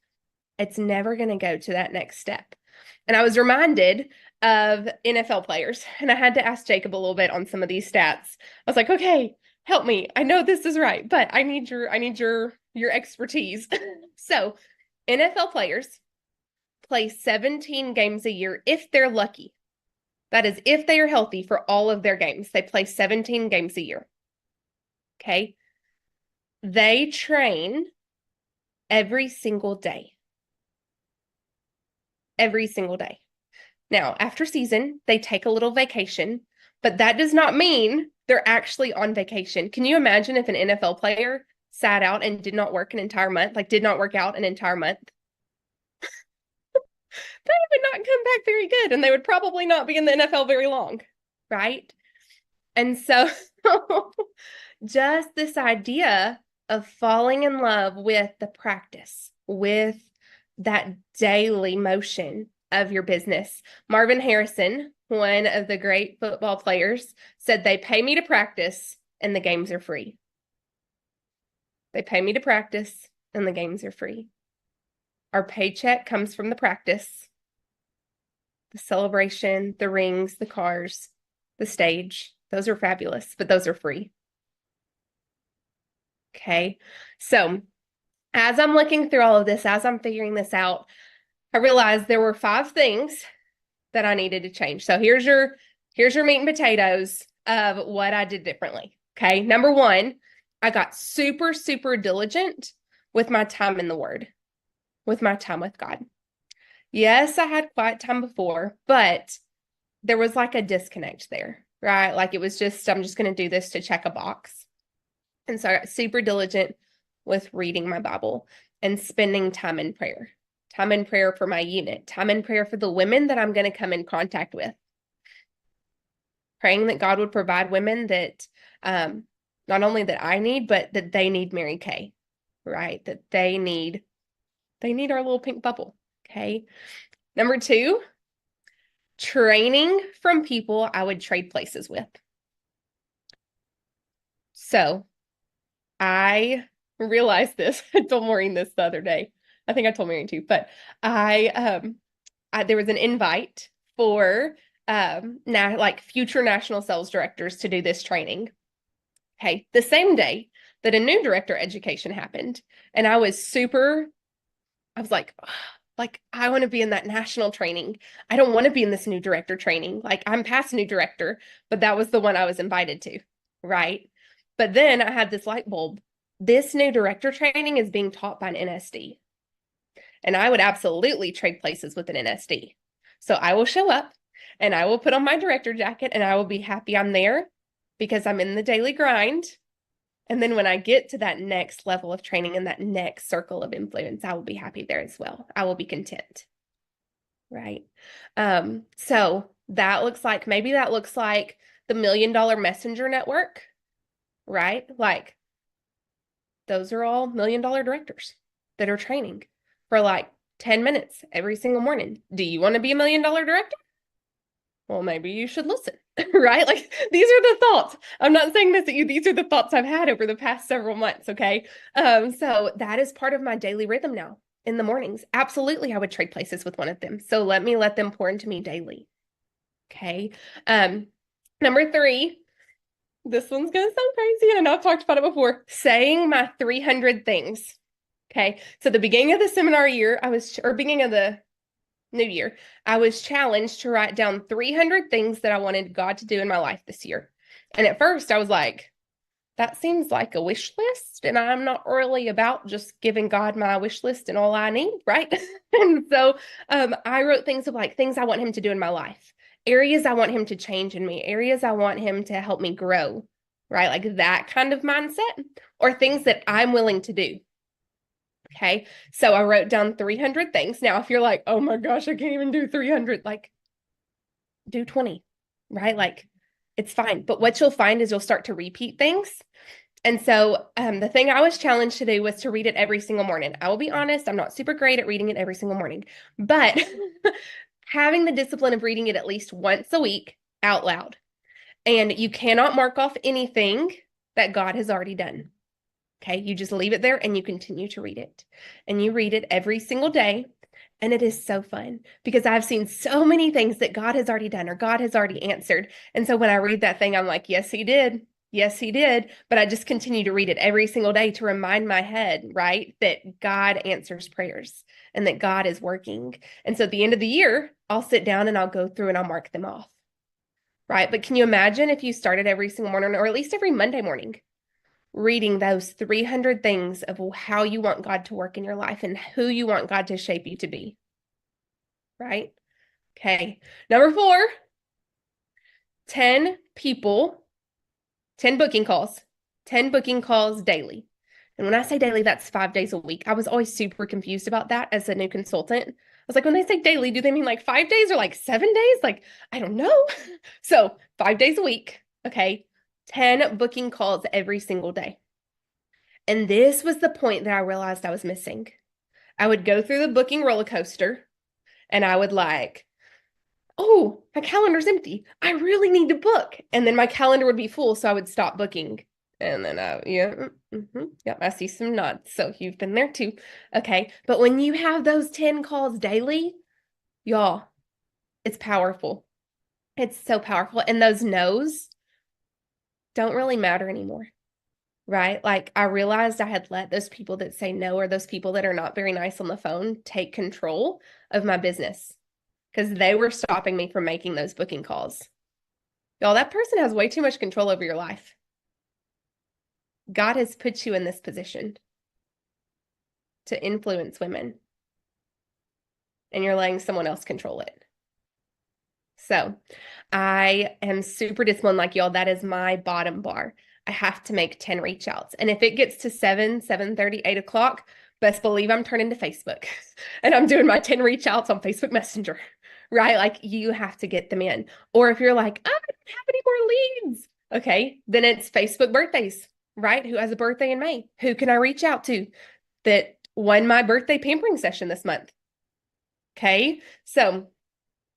it's never going to go to that next step. And I was reminded of NFL players, and I had to ask Jacob a little bit on some of these stats. I was like, okay, help me. I know this is right, but I need your expertise. So, NFL players play 17 games a year if they're lucky. That is, if they are healthy for all of their games, they play 17 games a year. Okay. They train every single day. Every single day. Now, after season, they take a little vacation, but that does not mean they're actually on vacation. Can you imagine if an NFL player sat out and did not work an entire month, like did not work out an entire month? They would not come back very good, and they would probably not be in the NFL very long, right? And so just this idea of falling in love with the practice, with that daily motion of your business. Marvin Harrison, one of the great football players, said they pay me to practice and the games are free. They pay me to practice and the games are free. Our paycheck comes from the practice, the celebration, the rings, the cars, the stage. Those are fabulous, but those are free. Okay. So as I'm looking through all of this, as I'm figuring this out, I realized there were 5 things that I needed to change. So here's your meat and potatoes of what I did differently. Okay. Number 1, I got super, super diligent with my time in the Word, with my time with God. Yes, I had quiet time before, but there was like a disconnect there, right? Like it was just, I'm just going to do this to check a box. And so I got super diligent with reading my Bible and spending time in prayer for my unit, time in prayer for the women that I'm going to come in contact with. Praying that God would provide women that not only that I need, but that they need Mary Kay, right? That they need our little pink bubble. Okay. Number 2, training from people I would trade places with. So I realized this. I told Maureen this the other day. I think I told Maureen too, but I there was an invite for like future national sales directors to do this training. Okay, the same day that a new director education happened, and I was like, I want to be in that national training. I don't want to be in this new director training. Like I'm past new director, but that was the one I was invited to, right? But then I had this light bulb. This new director training is being taught by an NSD. And I would absolutely trade places with an NSD. So I will show up and I will put on my director jacket and I will be happy I'm there because I'm in the daily grind. And then when I get to that next level of training and that next circle of influence, I will be happy there as well. I will be content. Right. So that looks like, maybe that looks like the $1 Million Messenger Network, right? Like those are all $1 Million directors that are training for like 10 minutes every single morning. Do you want to be $1 Million director? Well, maybe you should listen, right? Like these are the thoughts. I'm not saying this at you. These are the thoughts I've had over the past several months. Okay. So that is part of my daily rhythm now in the mornings. Absolutely. I would trade places with one of them. So let them pour into me daily. Okay. Number 3, this one's going to sound crazy. And I know I've talked about it before. Saying my 300 things. Okay. So the beginning of the seminar year, beginning of the new year, I was challenged to write down 300 things that I wanted God to do in my life this year. And at first I was like, that seems like a wish list, and I'm not really about just giving God my wish list and all I need, right? And so I wrote things of like things I want him to do in my life, areas I want him to change in me, areas I want him to help me grow, right? Like that kind of mindset, or things that I'm willing to do. Okay. So I wrote down 300 things. Now, if you're like, oh my gosh, I can't even do 300, like do 20, right? Like it's fine. But what you'll find is you'll start to repeat things. And so the thing I was challenged to do was to read it every single morning. I will be honest, I'm not super great at reading it every single morning, but having the discipline of reading it at least once a week out loud. And you cannot mark off anything that God has already done. Okay, you just leave it there and you continue to read it. And you read it every single day. And it is so fun because I've seen so many things that God has already done or God has already answered. And so when I read that thing, I'm like, yes, he did. Yes, he did. But I just continue to read it every single day to remind my head, right, that God answers prayers and that God is working. And so at the end of the year, I'll sit down and I'll go through and I'll mark them off, right? But can you imagine if you started every single morning or at least every Monday morning reading those 300 things of how you want God to work in your life and who you want God to shape you to be, right? Okay. Number 4, 10 people, 10 booking calls, 10 booking calls daily. And when I say daily, that's 5 days a week. I was always super confused about that as a new consultant. I was like, when they say daily, do they mean like 5 days or like 7 days? Like, I don't know. So 5 days a week. Okay. 10 booking calls every single day. And this was the point that I realized I was missing. I would go through the booking roller coaster and I would like, oh, my calendar's empty. I really need to book. And then my calendar would be full, so I would stop booking. And then yeah, I see some nods. So you've been there too. Okay. But when you have those 10 calls daily, y'all, it's powerful. It's so powerful. And those no's don't really matter anymore, right? Like I realized I had let those people that say no or those people that are not very nice on the phone take control of my business because they were stopping me from making those booking calls. Y'all, that person has way too much control over your life. God has put you in this position to influence women, and you're letting someone else control it. So I am super disciplined like y'all. That is my bottom bar. I have to make 10 reach outs. And if it gets to 7:30, 8 o'clock, best believe I'm turning to Facebook and I'm doing my 10 reach outs on Facebook Messenger, right? Like you have to get them in. Or if you're like, I don't have any more leads. Okay. Then it's Facebook birthdays, right? Who has a birthday in May? Who can I reach out to that won my birthday pampering session this month? Okay. So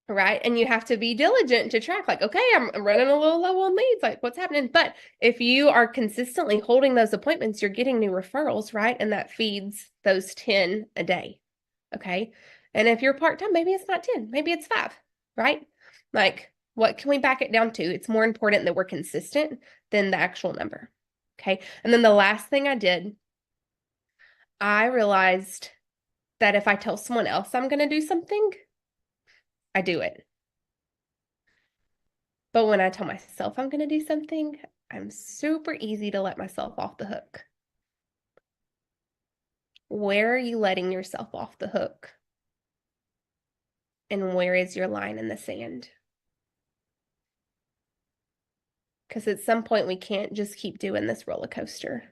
right. And you have to be diligent to track like, okay, I'm running a little low on leads. Like what's happening? But if you are consistently holding those appointments, you're getting new referrals, right? And that feeds those 10 a day. Okay. And if you're part-time, maybe it's not 10, maybe it's 5, right? Like what can we back it down to? It's more important that we're consistent than the actual number. Okay. And then the last thing I did, I realized that if I tell someone else I'm going to do something, I do it. But when I tell myself I'm going to do something, I'm super easy to let myself off the hook. Where are you letting yourself off the hook? And where is your line in the sand? Because at some point we can't just keep doing this roller coaster.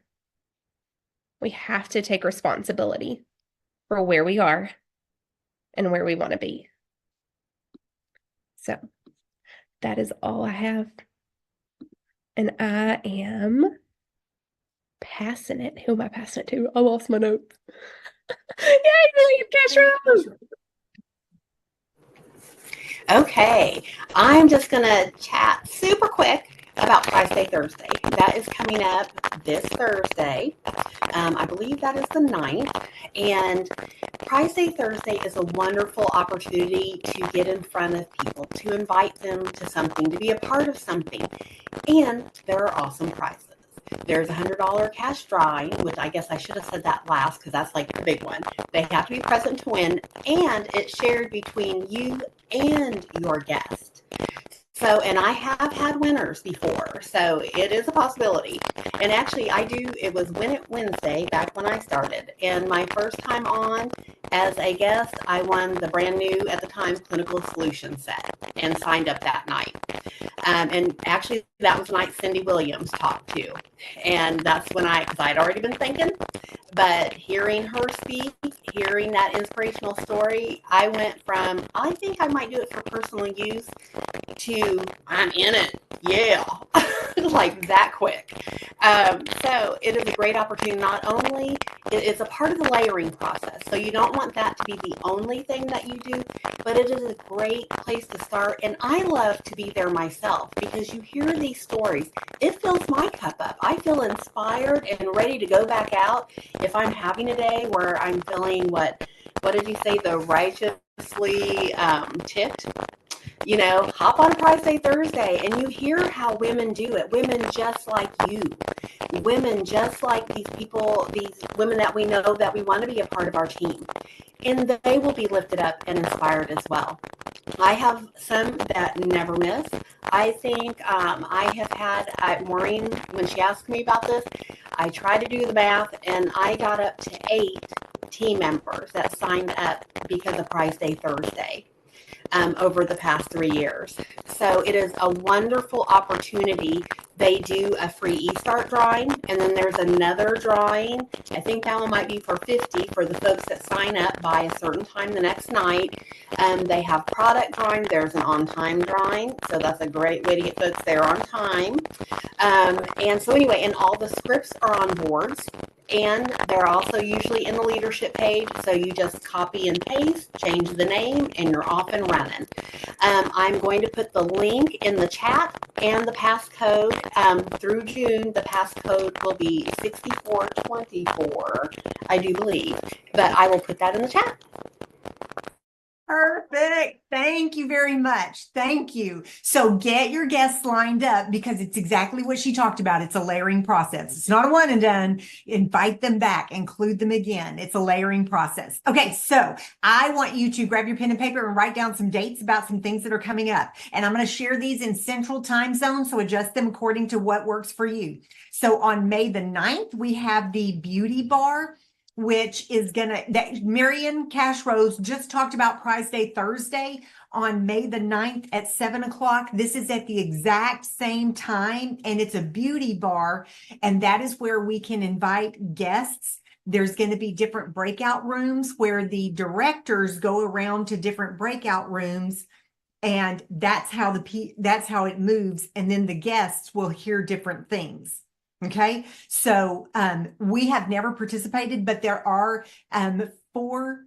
We have to take responsibility for where we are and where we want to be. So that is all I have. And I am passing it. Who am I passing it to? I lost my notes. Yay, Cash Rose! Okay, I'm just going to chat super quick about Prize Day Thursday. That is coming up this Thursday. I believe that is the 9th. And Prize Day Thursday is a wonderful opportunity to get in front of people, to invite them to something, to be a part of something. And there are awesome prizes. There's a $100 cash drawing, which I guess I should have said that last because that's like the big one. They have to be present to win, and it's shared between you and your guest. So, and I have had winners before, so it is a possibility. And actually, it was Win It Wednesday back when I started. And my first time on as a guest, I won the brand new, at the time, Clinical Solution set and signed up that night. And actually, that was the night Cindy Williams talked too. And that's when because I'd already been thinking, but hearing her speak, hearing that inspirational story, I went from, I think I might do it for personal use, to I'm in it. Yeah. Like that quick. So it is a great opportunity. Not only it's a part of the layering process, so you don't want that to be the only thing that you do, but it is a great place to start. And I love to be there myself because you hear these stories. It fills my cup up. I feel inspired and ready to go back out if I'm having a day where I'm feeling what did you say, the righteously ticked? You know, hop on Prize Day Thursday and you hear how women do it. Women just like you. Women just like these people, these women that we know that we want to be a part of our team. And they will be lifted up and inspired as well. I have some that never miss. I think I have had, Maureen, when she asked me about this, I tried to do the math and I got up to 8 team members that signed up because of Prize Day Thursday. Over the past 3 years. So it is a wonderful opportunity. They do a free eStart drawing, and then there's another drawing. I think that one might be for 50 for the folks that sign up by a certain time the next night. They have product drawing. There's an on-time drawing, so that's a great way to get folks there on time. And so anyway, and all the scripts are on boards. And they're also usually in the leadership page. So you just copy and paste, change the name, and you're off and running. I'm going to put the link in the chat and the passcode. Through June, the passcode will be 6424, I do believe. But I will put that in the chat. Perfect. Thank you very much. Thank you. So get your guests lined up because it's exactly what she talked about. It's a layering process. It's not a one and done. Invite them back, include them again. It's a layering process. Okay. So I want you to grab your pen and paper and write down some dates about some things that are coming up. And I'm going to share these in central time zone. So adjust them according to what works for you. So on May the 9th, we have the beauty bar, which is that Marion Cash Rose just talked about Prize Day Thursday on May the 9th at 7 o'clock. This is at the exact same time, and it's a beauty bar, and that is where we can invite guests. There's going to be different breakout rooms where the directors go around to different breakout rooms, and that's how it moves, and then the guests will hear different things. Okay, so we have never participated, but there are 4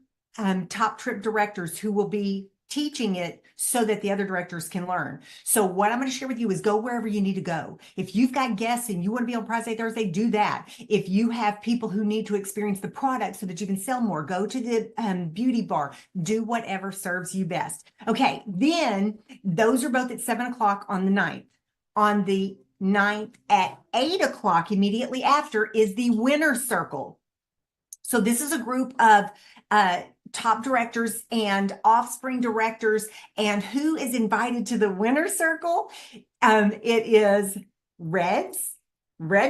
top trip directors who will be teaching it so that the other directors can learn. So what I'm going to share with you is go wherever you need to go. If you've got guests and you want to be on Prize Day Thursday, do that. If you have people who need to experience the product so that you can sell more, go to the beauty bar, do whatever serves you best. Okay, then those are both at 7 o'clock on the 9th. On the 9th at 8 o'clock, immediately after, is the Winner Circle. So this is a group of top directors and offspring directors. And who is invited to the Winner Circle? It is red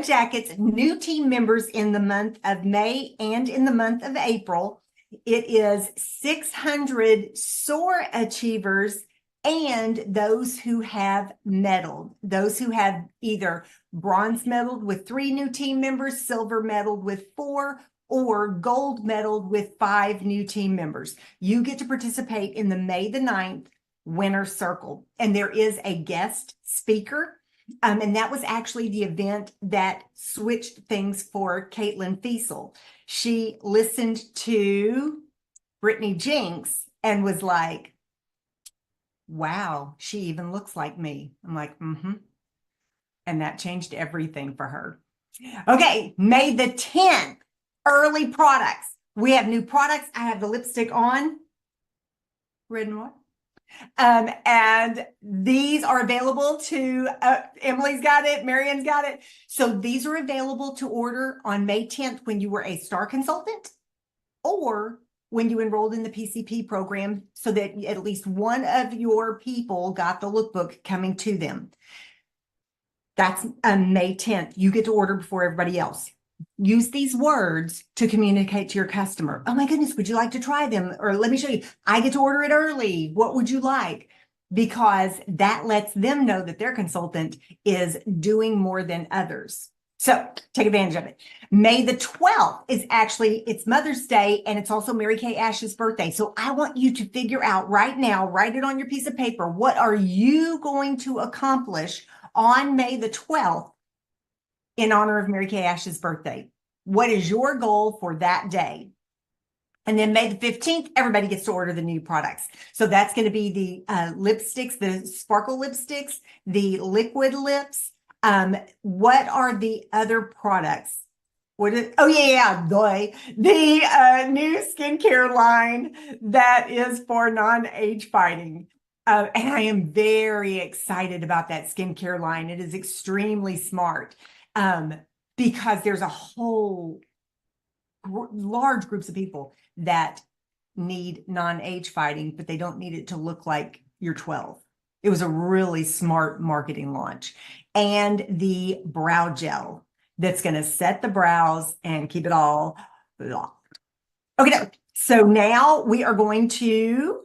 jackets, new team members in the month of May and in the month of April. It is 600 SOAR achievers and those who have medaled, those who have either bronze medaled with 3 new team members, silver medaled with 4, or gold medaled with 5 new team members. You get to participate in the May the 9th Winner Circle. And there is a guest speaker. And that was actually the event that switched things for Caitlin Fiesel. She listened to Brittany Jinks and was like, wow, she even looks like me. I'm like, and that changed everything for her. Okay, May the 10th, early products. We have new products. I have the lipstick on, red and white. And these are available to, Emily's got it, Marion's got it. So these are available to order on May 10th when you were a STAR consultant, or when you enrolled in the PCP program so that at least one of your people got the lookbook coming to them. That's May 10th. You get to order before everybody else. Use these words to communicate to your customer. Oh my goodness, would you like to try them? Or let me show you. I get to order it early. What would you like? Because that lets them know that their consultant is doing more than others. So take advantage of it. May the 12th is actually, it's Mother's Day, and it's also Mary Kay Ash's birthday. So I want you to figure out right now, write it on your piece of paper. What are you going to accomplish on May the 12th in honor of Mary Kay Ash's birthday? What is your goal for that day? And then May the 15th, everybody gets to order the new products. So that's going to be the lipsticks, the sparkle lipsticks, the liquid lips. What are the other products? Oh yeah, the new skincare line that is for non-age fighting. And I am very excited about that skincare line. It is extremely smart because there's a whole large groups of people that need non-age fighting, but they don't need it to look like you're 12. It was a really smart marketing launch. And the brow gel that's going to set the brows and keep it all locked. Okay, so now we are going to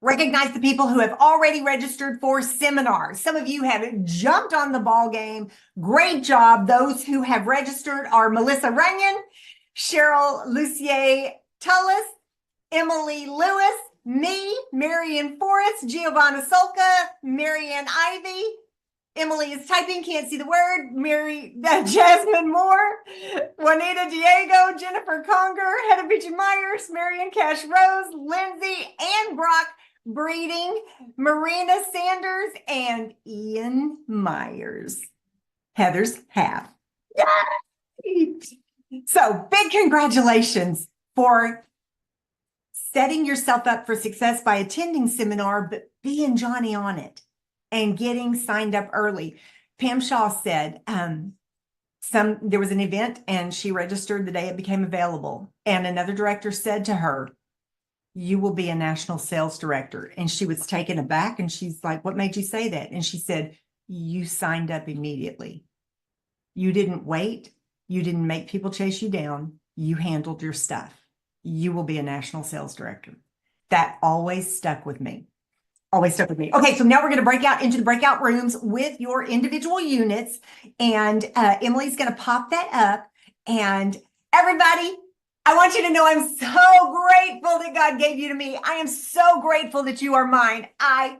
recognize the people who have already registered for seminars. Some of you have jumped on the ball game. Great job. Those who have registered are Melissa Runyon, Cheryl Lucier Tullis, Emily Lewis, me, Marianne Forrest, Giovanna Solka, Marianne Ivy. Emily is typing, can't see the word. Jasmine Moore, Juanita Diego, Jennifer Conger, Hedda Beachy Myers, Marianne Cash Rose, Lindsay and Brock Breeding, Marina Sanders, and Ian Myers. Heather's half. Yay! So big congratulations for setting yourself up for success by attending seminar, but being Johnny on it and getting signed up early. Pam Shaw said there was an event and she registered the day it became available. And another director said to her, "You will be a national sales director." And she was taken aback and she's like, "What made you say that?" And she said, "You signed up immediately. You didn't wait. You didn't make people chase you down. You handled your stuff. You will be a national sales director." That always stuck with me. Always stuck with me. Okay, so now we're going to break out into the breakout rooms with your individual units. And Emily's going to pop that up. And everybody, I want you to know I'm so grateful that God gave you to me. I am so grateful that you are mine. I